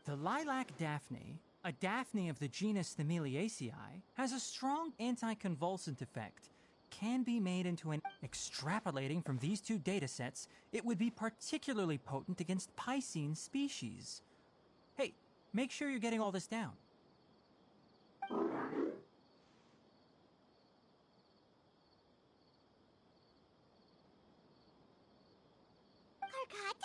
The lilac daphne, a daphne of the genus Thameliaceae, has a strong anticonvulsant effect. Can be made into an... Extrapolating from these two datasets, it would be particularly potent against Piscine species. Hey, make sure you're getting all this down. Karkata?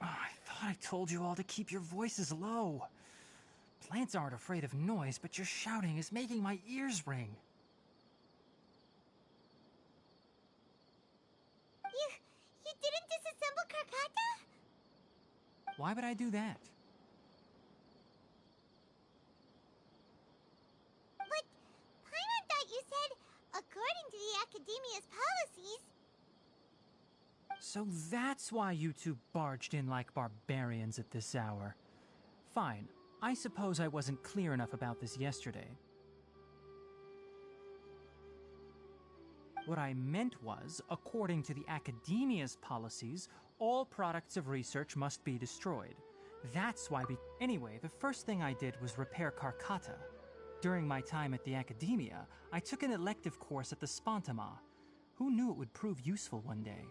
I thought I told you all to keep your voices low. Plants aren't afraid of noise, but your shouting is making my ears ring. You didn't disassemble Karkata? Why would I do that? But Paimon thought you said, according to the Academia's policies... So that's why you two barged in like barbarians at this hour. Fine. I suppose I wasn't clear enough about this yesterday. What I meant was, according to the Academia's policies, all products of research must be destroyed. That's why Anyway, the first thing I did was repair Karkata. During my time at the Academia, I took an elective course at the Spontama. Who knew it would prove useful one day?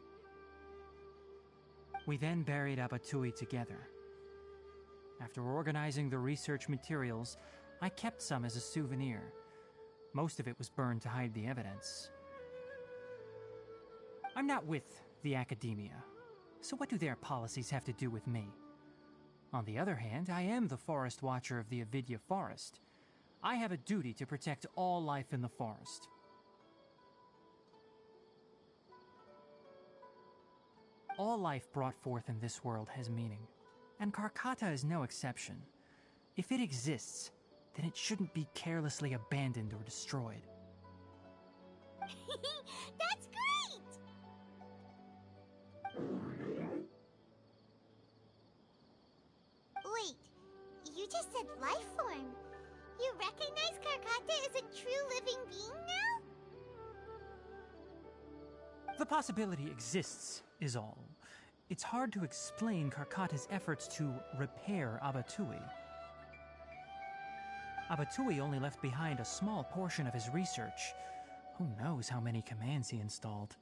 We then buried Abatui together. After organizing the research materials, I kept some as a souvenir. Most of it was burned to hide the evidence. I'm not with the Academia, so what do their policies have to do with me? On the other hand, I am the Forest Watcher of the Avidya Forest. I have a duty to protect all life in the forest. All life brought forth in this world has meaning, and Karkata is no exception. If it exists, then it shouldn't be carelessly abandoned or destroyed. That's great! Wait, you just said life form. You recognize Karkata as a true living being now? The possibility exists, is all. It's hard to explain Karkata's efforts to repair Abatui. Abatui only left behind a small portion of his research. Who knows how many commands he installed?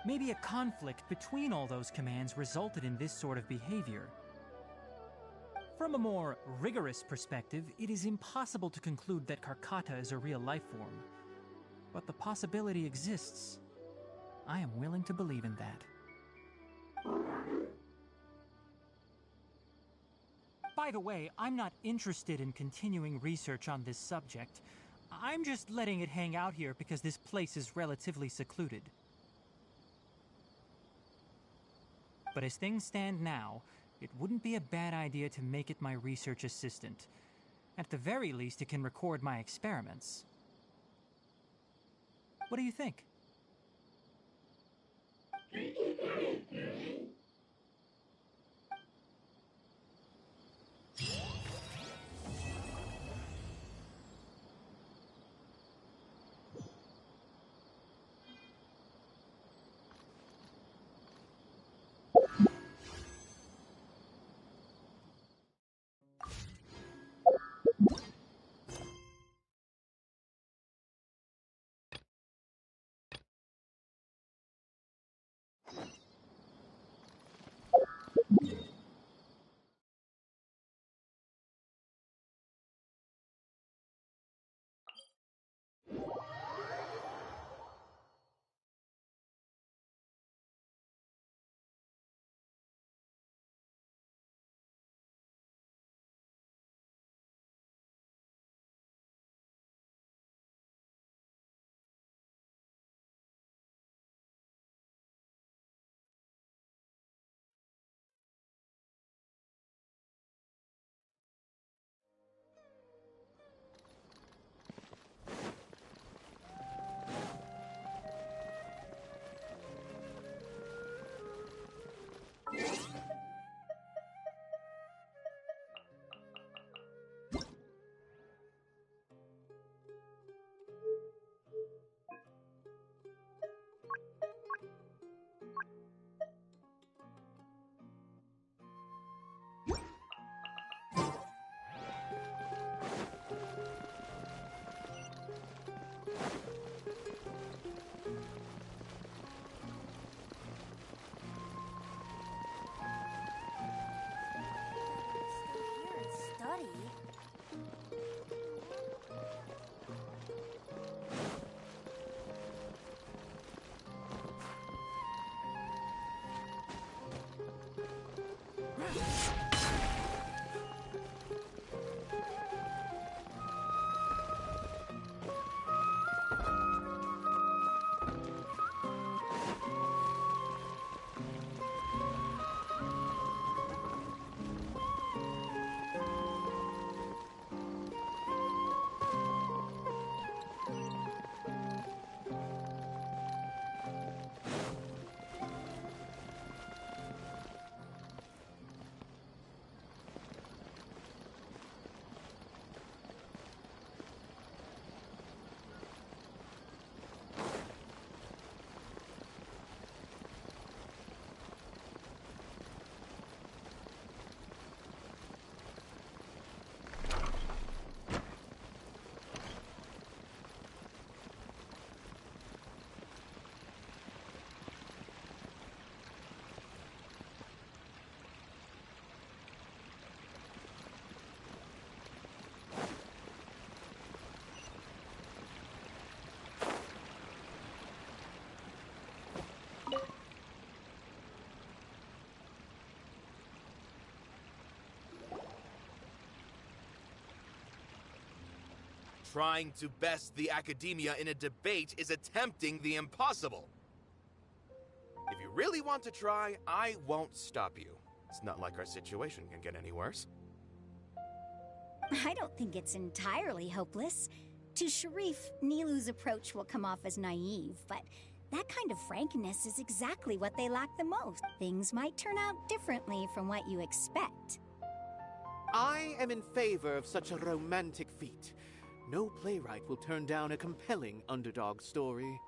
Maybe a conflict between all those commands resulted in this sort of behavior. From a more rigorous perspective, it is impossible to conclude that Karkata is a real life form. But the possibility exists. I am willing to believe in that. By the way, I'm not interested in continuing research on this subject. I'm just letting it hang out here because this place is relatively secluded. But as things stand now, it wouldn't be a bad idea to make it my research assistant. At the very least, it can record my experiments. What do you think? Trying to best the academia in a debate is attempting the impossible. If you really want to try, I won't stop you. It's not like our situation can get any worse. I don't think it's entirely hopeless. To Sharif, Nilou's approach will come off as naive, but that kind of frankness is exactly what they lack the most. Things might turn out differently from what you expect. I am in favor of such a romantic feat. No playwright will turn down a compelling underdog story.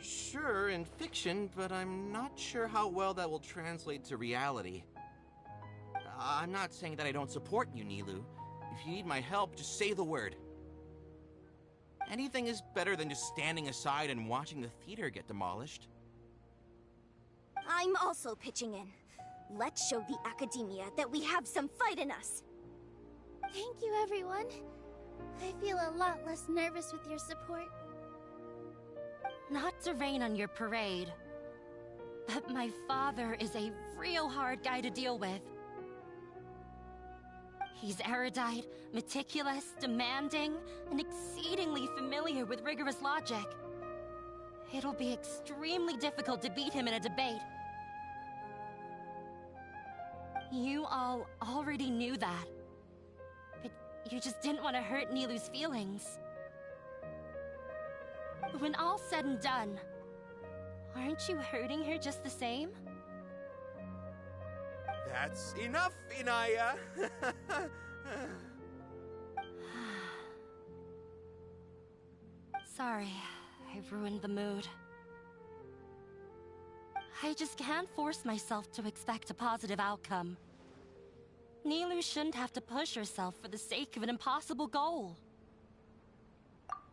Sure, in fiction, but I'm not sure how well that will translate to reality. I'm not saying that I don't support you, Nilou. If you need my help, just say the word. Anything is better than just standing aside and watching the theater get demolished. I'm also pitching in. Let's show the academia that we have some fight in us. Thank you, everyone. I feel a lot less nervous with your support. Not to rain on your parade, but my father is a real hard guy to deal with. He's erudite, meticulous, demanding, and exceedingly familiar with rigorous logic. It'll be extremely difficult to beat him in a debate. You all already knew that. But you just didn't want to hurt Nilou's feelings. When all's said and done, aren't you hurting her just the same? That's enough, Inaya! Sorry, I've ruined the mood. I just can't force myself to expect a positive outcome. Nilou shouldn't have to push herself for the sake of an impossible goal.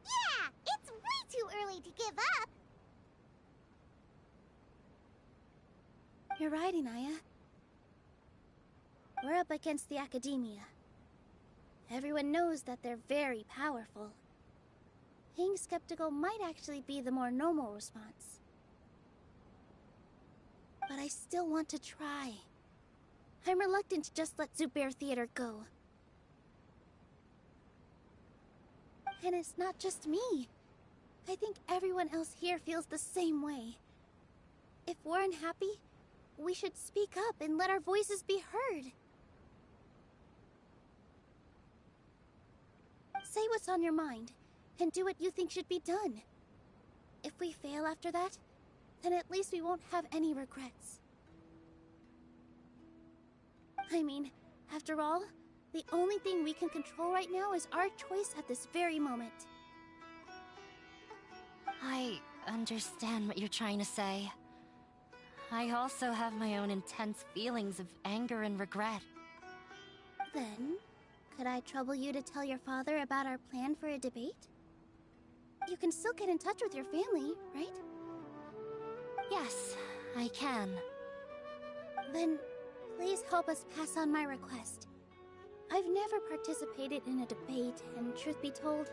Yeah, it's way too early to give up. You're right, Inaya. We're up against the academia. Everyone knows that they're very powerful. Being skeptical might actually be the more normal response. But I still want to try. I'm reluctant to just let Zubair Theater go. And it's not just me. I think everyone else here feels the same way. If we're unhappy, we should speak up and let our voices be heard. Say what's on your mind, and do what you think should be done. If we fail after that, then at least we won't have any regrets. I mean, after all, the only thing we can control right now is our choice at this very moment. I understand what you're trying to say. I also have my own intense feelings of anger and regret. Then, could I trouble you to tell your father about our plan for a debate? You can still get in touch with your family, right? Yes, I can. Then, please help us pass on my request. I've never participated in a debate, and truth be told,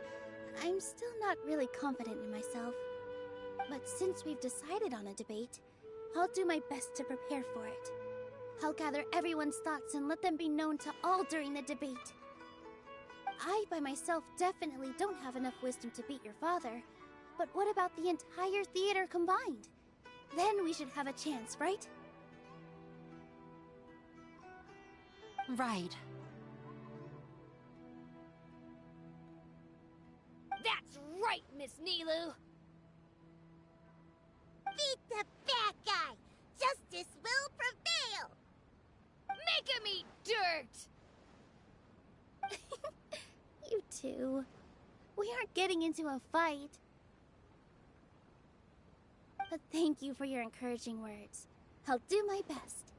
I'm still not really confident in myself. But since we've decided on a debate, I'll do my best to prepare for it. I'll gather everyone's thoughts and let them be known to all during the debate. I, by myself, definitely don't have enough wisdom to beat your father. But what about the entire theater combined? Then we should have a chance, right? Right. That's right, Miss Nilu! Beat the bad guy! Justice will prevail! Make him eat dirt! You two. We aren't getting into a fight. But thank you for your encouraging words. I'll do my best.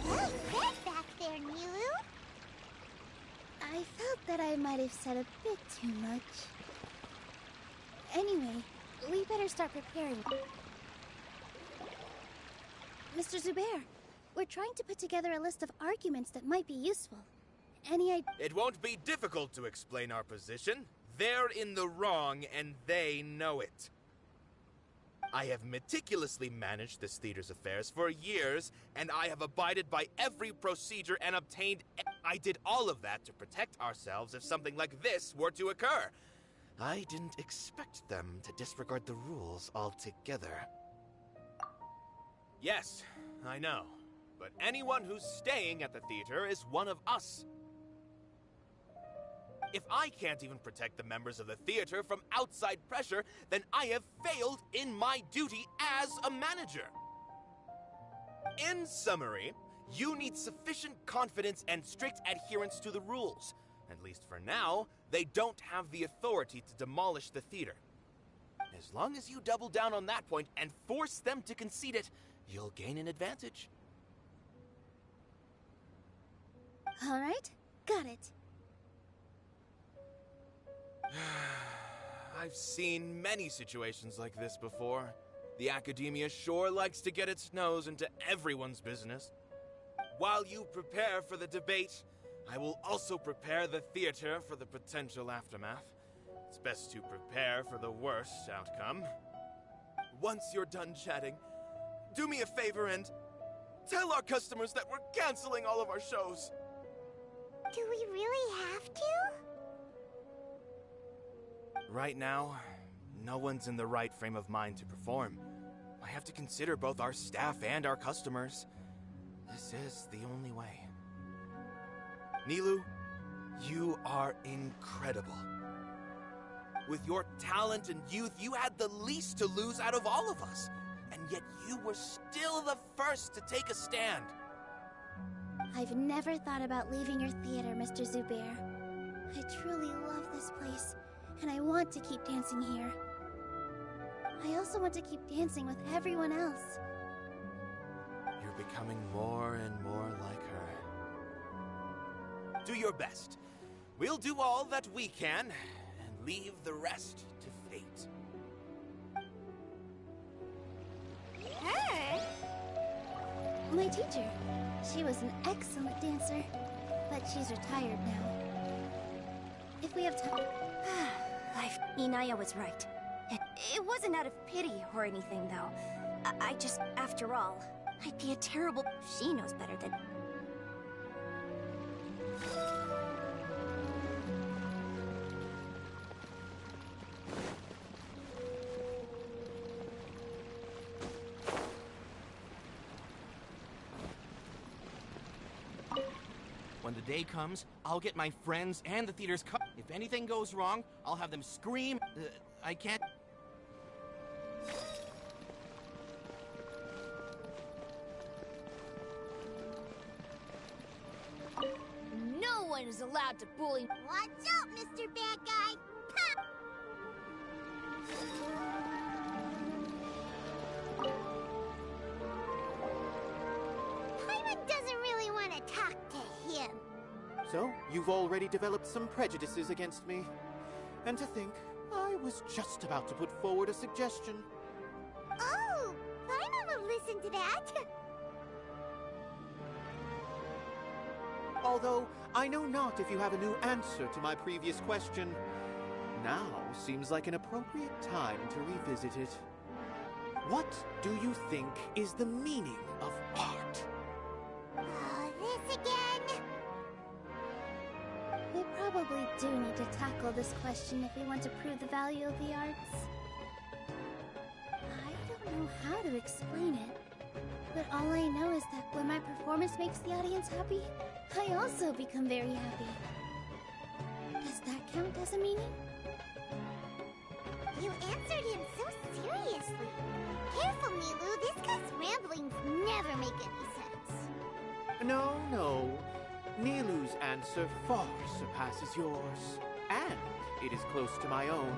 What's that back there, Nilu? I felt that I might have said a bit too much. Anyway, we better start preparing. Mr. Zubair, we're trying to put together a list of arguments that might be useful. Any idea? It won't be difficult to explain our position. They're in the wrong, and they know it. I have meticulously managed this theater's affairs for years, and I have abided by every procedure and obtained... I did all of that to protect ourselves if something like this were to occur. I didn't expect them to disregard the rules altogether. Yes, I know. But anyone who's staying at the theater is one of us. If I can't even protect the members of the theater from outside pressure, then I have failed in my duty as a manager. In summary, you need sufficient confidence and strict adherence to the rules. At least for now, they don't have the authority to demolish the theater. As long as you double down on that point and force them to concede it, you'll gain an advantage. All right, got it. I've seen many situations like this before. The academia sure likes to get its nose into everyone's business. While you prepare for the debate, I will also prepare the theater for the potential aftermath. It's best to prepare for the worst outcome. Once you're done chatting, do me a favor and tell our customers that we're canceling all of our shows. Do we really have to? Right now, no one's in the right frame of mind to perform. I have to consider both our staff and our customers. This is the only way. Nilu, you are incredible. With your talent and youth, you had the least to lose out of all of us. And yet you were still the first to take a stand. I've never thought about leaving your theater, Mr. Zubair. I truly love this place, and I want to keep dancing here. I also want to keep dancing with everyone else. You're becoming more and more like her. Do your best. We'll do all that we can, and leave the rest to fate. Her? My teacher. She was an excellent dancer, but she's retired now. If we have time... Inaya was right. It wasn't out of pity or anything, though. I just, after all, I'd be a terrible... She knows better than... When the day comes, I'll get my friends and the theater's cut. If anything goes wrong, I'll have them scream. I can't... No one is allowed to bully... Watch out, Mr. Bad Guy! Pop! Paimon doesn't really want to talk to him. So, you've already developed some prejudices against me. And to think, I was just about to put forward a suggestion. Oh, Paimon will listen to that. Although, I know not if you have a new answer to my previous question. Now seems like an appropriate time to revisit it. What do you think is the meaning of art? Oh, this again? We probably do need to tackle this question if we want to prove the value of the arts. I don't know how to explain it, but all I know is that when my performance makes the audience happy, I also become very happy. Does that count as a meaning? You answered him so seriously. Careful, Nilou. This guy's ramblings never make any sense. No. Nilou's answer far surpasses yours, and it is close to my own.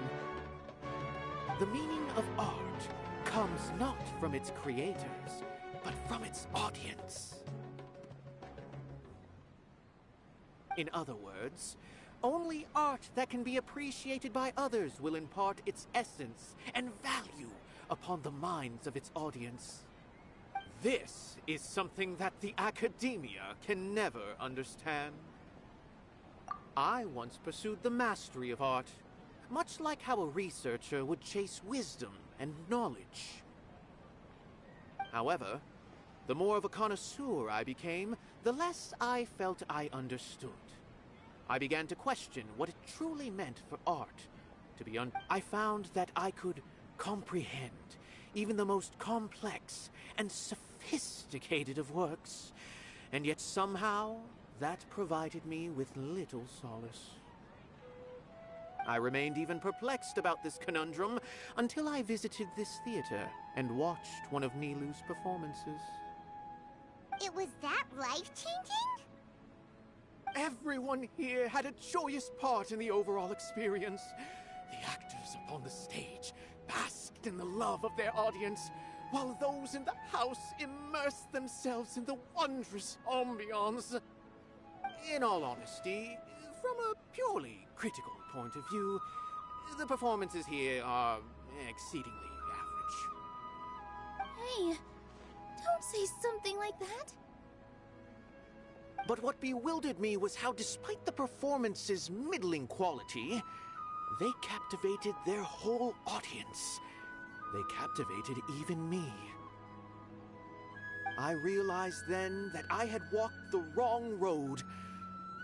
The meaning of art comes not from its creators, but from its audience. In other words, only art that can be appreciated by others will impart its essence and value upon the minds of its audience. This is something that the academia can never understand. I once pursued the mastery of art, much like how a researcher would chase wisdom and knowledge. However, the more of a connoisseur I became, the less I felt I understood. I began to question what it truly meant for art to be I found that I could comprehend even the most complex and sophisticated of works, and yet somehow that provided me with little solace. I remained even perplexed about this conundrum until I visited this theater and watched one of Nilou's performances. It was that life-changing? Everyone here had a joyous part in the overall experience. The actors upon the stage basked in the love of their audience, while those in the house immersed themselves in the wondrous ambiance. In all honesty, from a purely critical point of view, the performances here are exceedingly average. Hey, don't say something like that. But what bewildered me was how, despite the performance's middling quality, they captivated their whole audience. They captivated even me. I realized then that I had walked the wrong road.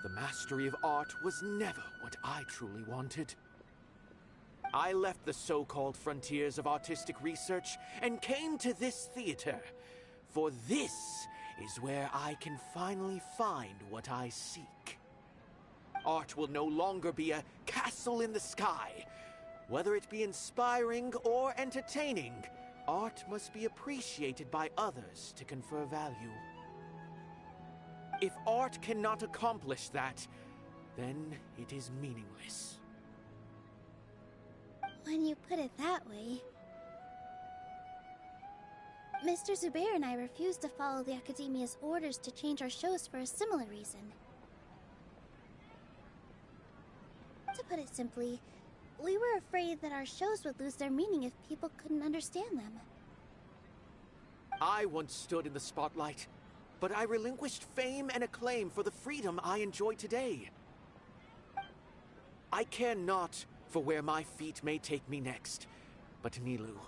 The mastery of art was never what I truly wanted. I left the so-called frontiers of artistic research and came to this theater, for this is where I can finally find what I seek. Art will no longer be a castle in the sky. Whether it be inspiring or entertaining, art must be appreciated by others to confer value. If art cannot accomplish that, then it is meaningless. When you put it that way... Mr. Zubair and I refused to follow the Academia's orders to change our shows for a similar reason. To put it simply, we were afraid that our shows would lose their meaning if people couldn't understand them. I once stood in the spotlight, but I relinquished fame and acclaim for the freedom I enjoy today. I care not for where my feet may take me next, but Nilou,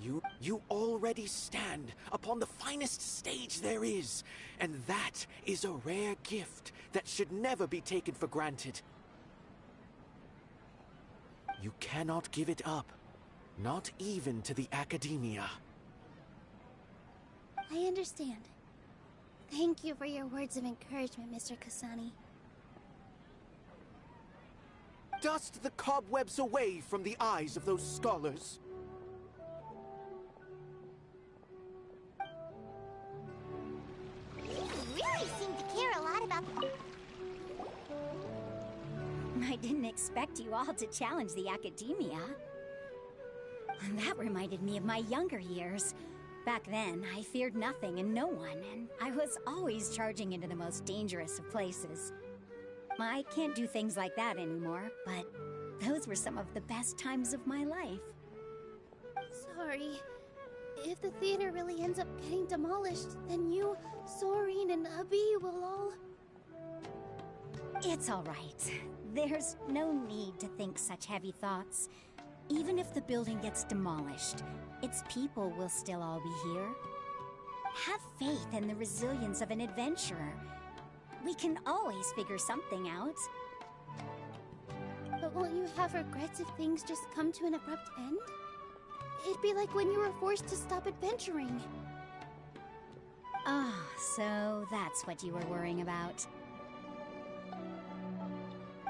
you already stand upon the finest stage there is, and that is a rare gift that should never be taken for granted. You cannot give it up, not even to the Academia. I understand. Thank you for your words of encouragement, Mr. Kasani. Dust the cobwebs away from the eyes of those scholars. You really seem to care a lot about... I didn't expect you all to challenge the Academia. That reminded me of my younger years. Back then, I feared nothing and no one, and I was always charging into the most dangerous of places. I can't do things like that anymore, but those were some of the best times of my life. Sorry. If the theater really ends up getting demolished, then you, Soren, and Abi will all... It's all right. There's no need to think such heavy thoughts. Even if the building gets demolished, its people will still all be here. Have faith in the resilience of an adventurer. We can always figure something out. But won't you have regrets if things just come to an abrupt end? It'd be like when you were forced to stop adventuring. Ah, so that's what you were worrying about.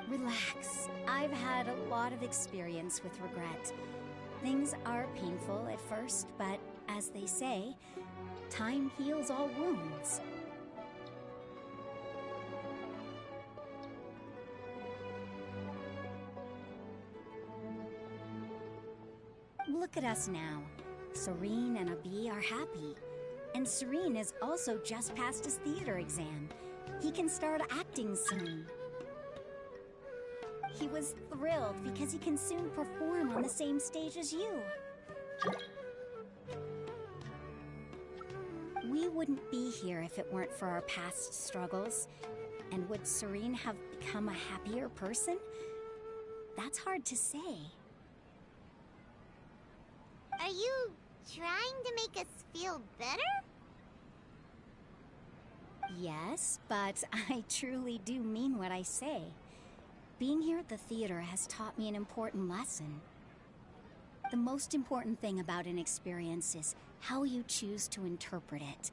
Relax. I've had a lot of experience with regret. Things are painful at first, but as they say, time heals all wounds. Look at us now. Serene and Abi are happy. And Serene has also just passed his theater exam. He can start acting soon. He was thrilled because he can soon perform on the same stage as you. We wouldn't be here if it weren't for our past struggles. And would Serene have become a happier person? That's hard to say. Are you trying to make us feel better? Yes, but I truly do mean what I say. Being here at the theater has taught me an important lesson. The most important thing about an experience is how you choose to interpret it.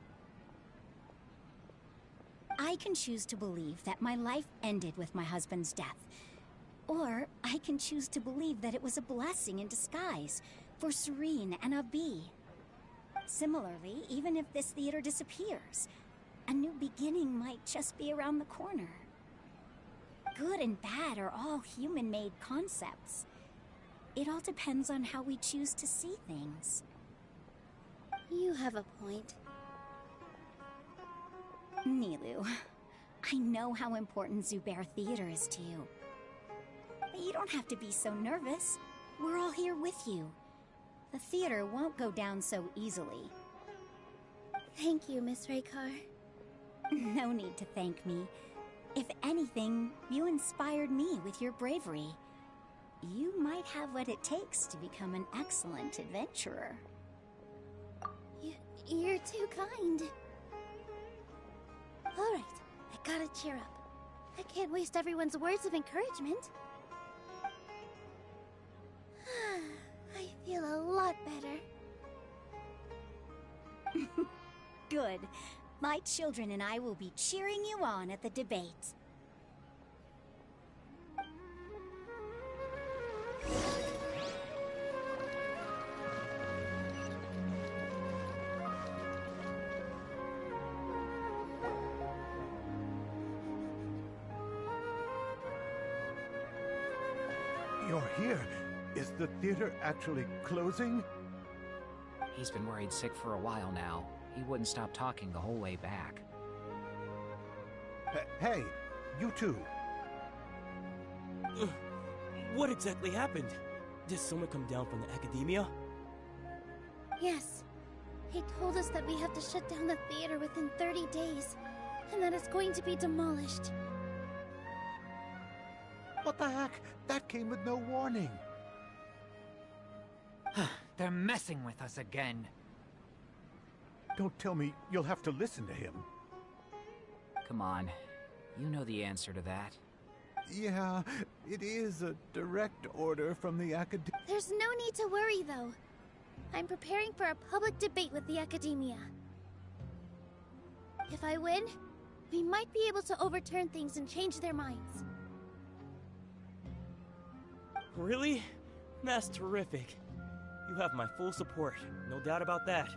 I can choose to believe that my life ended with my husband's death. Or I can choose to believe that it was a blessing in disguise for Serene and Abi. Similarly, even if this theater disappears, a new beginning might just be around the corner. Good and bad are all human-made concepts. It all depends on how we choose to see things. You have a point. Nilou, I know how important Zubair Theater is to you. But you don't have to be so nervous. We're all here with you. The theater won't go down so easily. Thank you, Miss Raykar. No need to thank me. If anything, you inspired me with your bravery. You might have what it takes to become an excellent adventurer. You're too kind. Alright, I gotta cheer up. I can't waste everyone's words of encouragement. I feel a lot better. Good. My children and I will be cheering you on at the debate. You're here. Is the theater actually closing? He's been worried sick for a while now. He wouldn't stop talking the whole way back. Hey, you two. What exactly happened? Did someone come down from the academia? Yes. He told us that we have to shut down the theater within 30 days, and that it's going to be demolished. What the heck? That came with no warning. They're messing with us again. Don't tell me you'll have to listen to him. Come on. You know the answer to that. Yeah, it is a direct order from the academia. There's no need to worry, though. I'm preparing for a public debate with the academia. If I win, we might be able to overturn things and change their minds. Really? That's terrific. You have my full support, no doubt about that.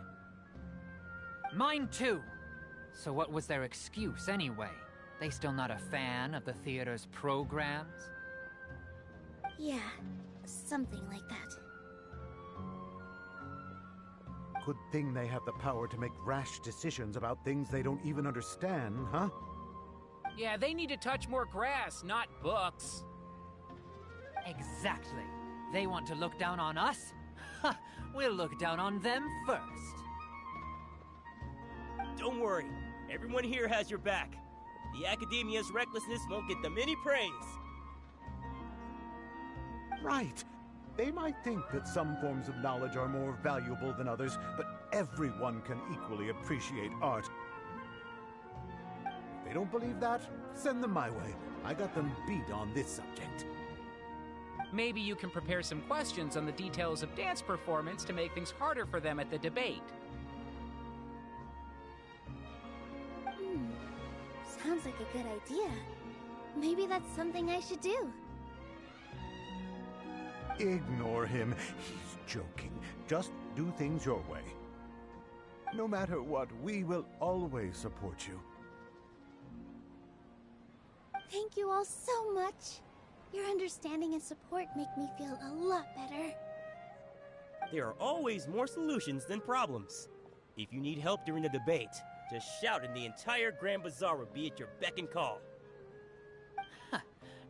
Mine too. So what was their excuse anyway? They still not a fan of the theater's programs? Yeah, something like that. Good thing they have the power to make rash decisions about things they don't even understand, huh? Yeah, they need to touch more grass, not books. Exactly. They want to look down on us? Ha! We'll look down on them first. Don't worry. Everyone here has your back. The Academia's recklessness won't get them any praise. Right. They might think that some forms of knowledge are more valuable than others, but everyone can equally appreciate art. If they don't believe that, send them my way. I got them beat on this subject. Maybe you can prepare some questions on the details of dance performance to make things harder for them at the debate. Sounds like a good idea. Maybe that's something I should do. Ignore him. He's joking. Just do things your way. No matter what, we will always support you. Thank you all so much. Your understanding and support make me feel a lot better. There are always more solutions than problems. If you need help during the debate, just shout and the entire Grand Bazaar will be at your beck and call.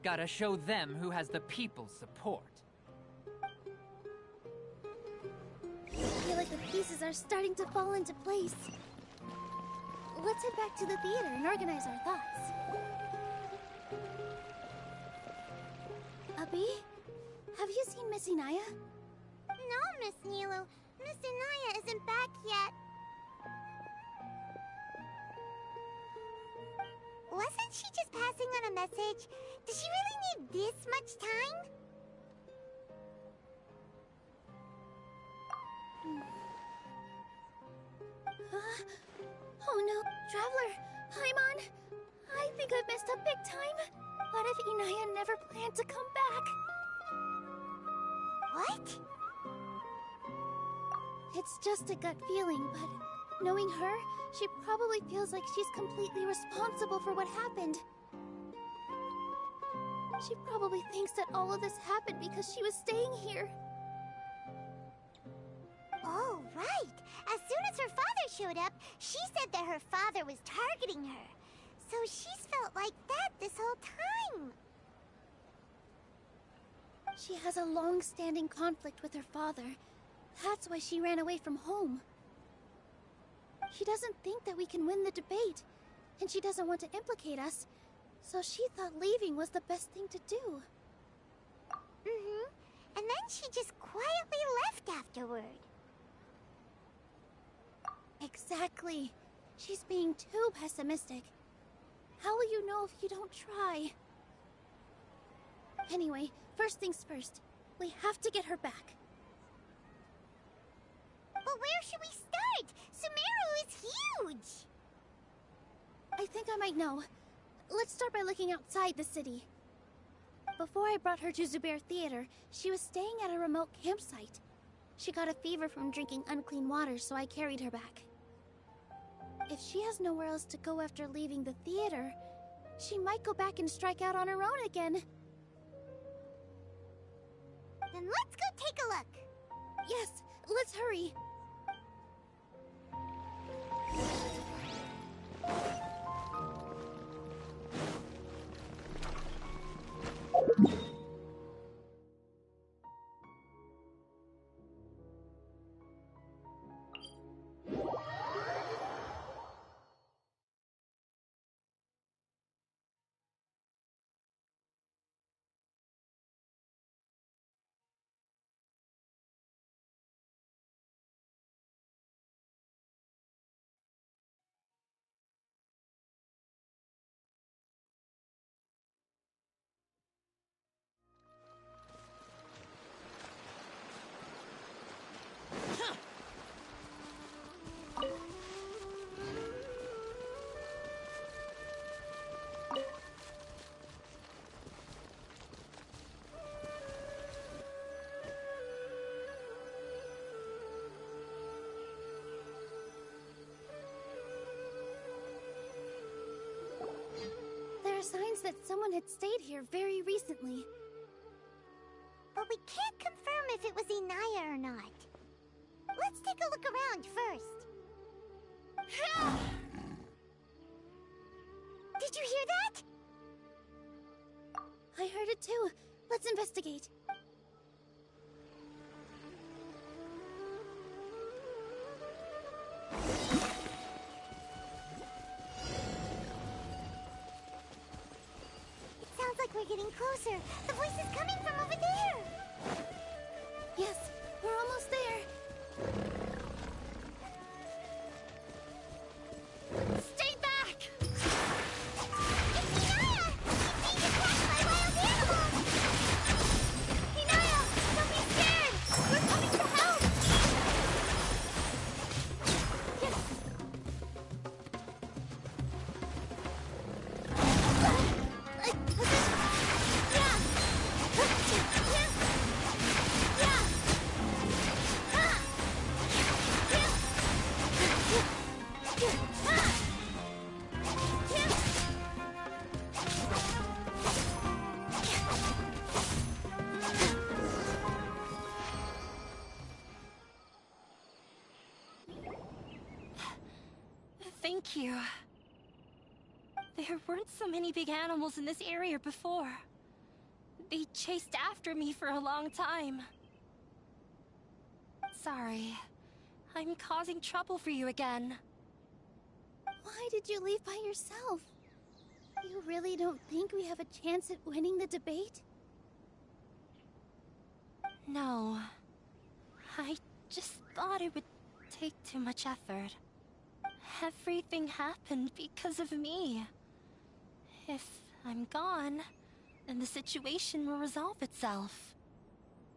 Gotta show them who has the people's support. I feel like the pieces are starting to fall into place. Let's head back to the theater and organize our thoughts. Abby? Have you seen Miss Inaya? No, Miss Nilu. Miss Inaya isn't back yet. Wasn't she just passing on a message? Does she really need this much time? Oh no, Traveler, Paimon, I think I've messed up big time. What if Inaya never planned to come back? What? It's just a gut feeling, but knowing her, she probably feels like she's completely responsible for what happened. She probably thinks that all of this happened because she was staying here. Oh, right. As soon as her father showed up, she said that her father was targeting her. So she's felt like that this whole time. She has a long-standing conflict with her father. That's why she ran away from home. She doesn't think that we can win the debate, and she doesn't want to implicate us, so she thought leaving was the best thing to do. And then she just quietly left afterward. Exactly. She's being too pessimistic. How will you know if you don't try? Anyway, first things first. We have to get her back. But where should we start? Sumeru is huge! I think I might know. Let's start by looking outside the city. Before I brought her to Zubair Theater, she was staying at a remote campsite. She got a fever from drinking unclean water, so I carried her back. If she has nowhere else to go after leaving the theater, she might go back and strike out on her own again. Then let's go take a look. Yes, let's hurry. There are signs that someone had stayed here very recently. But we can't confirm if it was Inaya or not. Let's take a look around first. Did you hear that? I heard it too. Let's investigate. Sounds like we're getting closer. The voice is coming from over there. Yes, we're almost there. Stay back! It's Hinaya! She's being attacked by wild animals! Hinaya, don't be scared! We're coming to help! Thank you. There weren't so many big animals in this area before. They chased after me for a long time. Sorry. I'm causing trouble for you again. Why did you leave by yourself? You really don't think we have a chance at winning the debate? No. I just thought it would take too much effort. Everything happened because of me. If I'm gone, then the situation will resolve itself.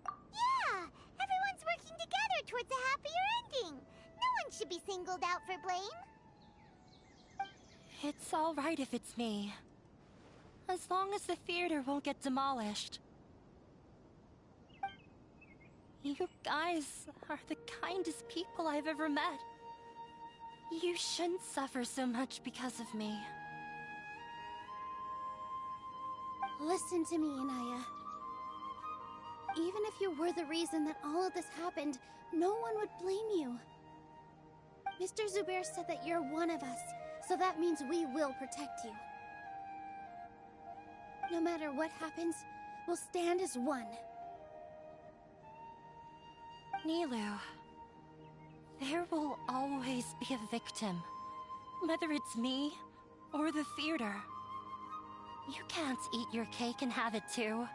Yeah! Everyone's working together towards a happier ending. No one should be singled out for blame. It's all right if it's me. As long as the theater won't get demolished. You guys are the kindest people I've ever met. You shouldn't suffer so much because of me. Listen to me, Inaya. Even if you were the reason that all of this happened, no one would blame you. Mr. Zubair said that you're one of us, so that means we will protect you. No matter what happens, we'll stand as one. Nilou, there will always be a victim. Whether it's me or the theater. You can't eat your cake and have it too.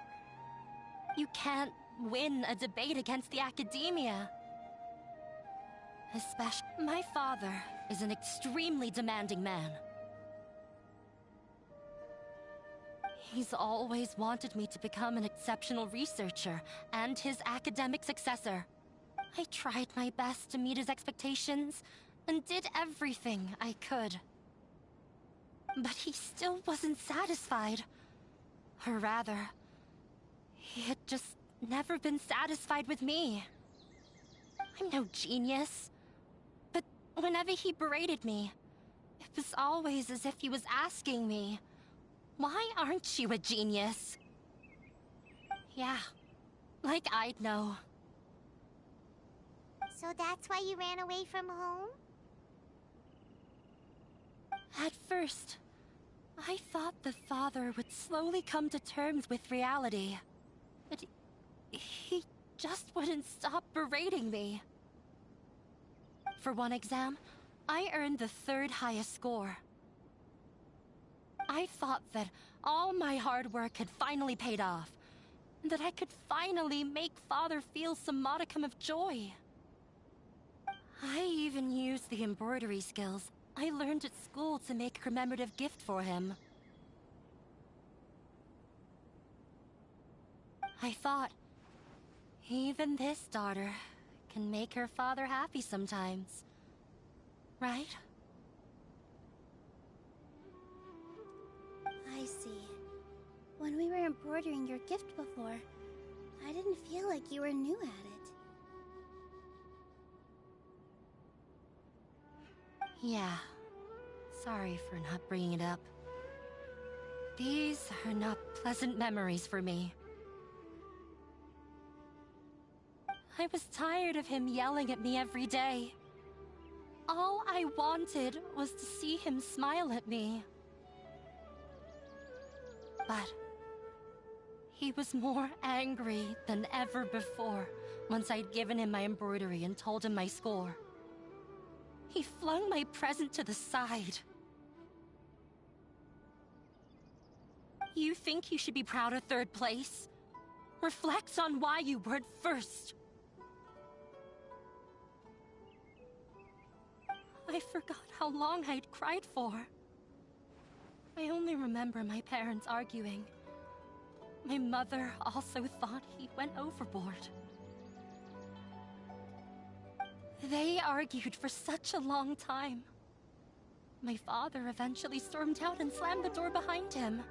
You can't win a debate against the academia. Especially, my father is an extremely demanding man. He's always wanted me to become an exceptional researcher and his academic successor. I tried my best to meet his expectations and did everything I could. But he still wasn't satisfied. Or rather, he had just never been satisfied with me. I'm no genius. But whenever he berated me, it was always as if he was asking me, "Why aren't you a genius?" Yeah, like I'd know. So that's why you ran away from home? At first, I thought the father would slowly come to terms with reality. But he just wouldn't stop berating me. For one exam, I earned the 3rd highest score. I thought that all my hard work had finally paid off, and that I could finally make Father feel some modicum of joy. I even used the embroidery skills I learned at school to make a commemorative gift for him. I thought, even this daughter can make her father happy sometimes. Right? I see. When we were embroidering your gift before, I didn't feel like you were new at it. Yeah. Sorry for not bringing it up. These are not pleasant memories for me. I was tired of him yelling at me every day. All I wanted was to see him smile at me. But he was more angry than ever before once I'd given him my embroidery and told him my score. He flung my present to the side. You think you should be proud of 3rd place? Reflect on why you weren't first. I forgot how long I'd cried for. I only remember my parents arguing. My mother also thought he went overboard. They argued for such a long time. My father eventually stormed out and slammed the door behind him.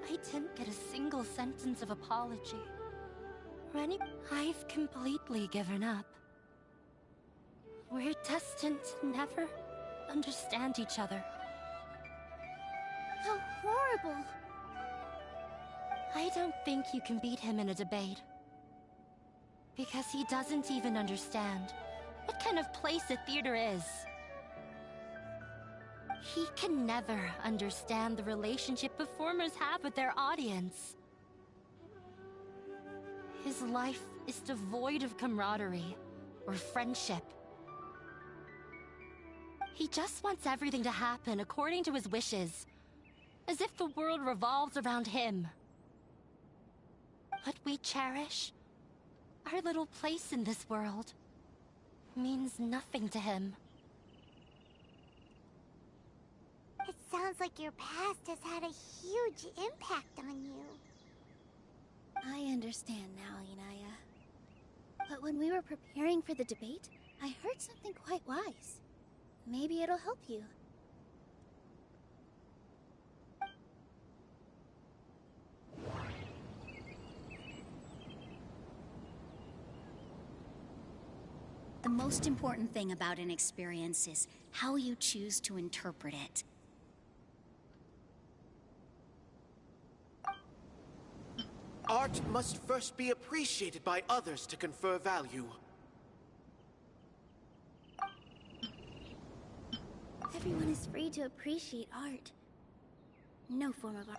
I didn't get a single sentence of apology. I've completely given up. We're destined to never understand each other. How horrible! I don't think you can beat him in a debate. Because he doesn't even understand what kind of place a theater is. He can never understand the relationship performers have with their audience. His life is devoid of camaraderie or friendship. He just wants everything to happen according to his wishes, as if the world revolves around him. What we cherish, our little place in this world, means nothing to him. It sounds like your past has had a huge impact on you. I understand now, Inaya. But when we were preparing for the debate, I heard something quite wise. Maybe it'll help you. The most important thing about an experience is how you choose to interpret it. Art must first be appreciated by others to confer value. Everyone is free to appreciate art. No form of art.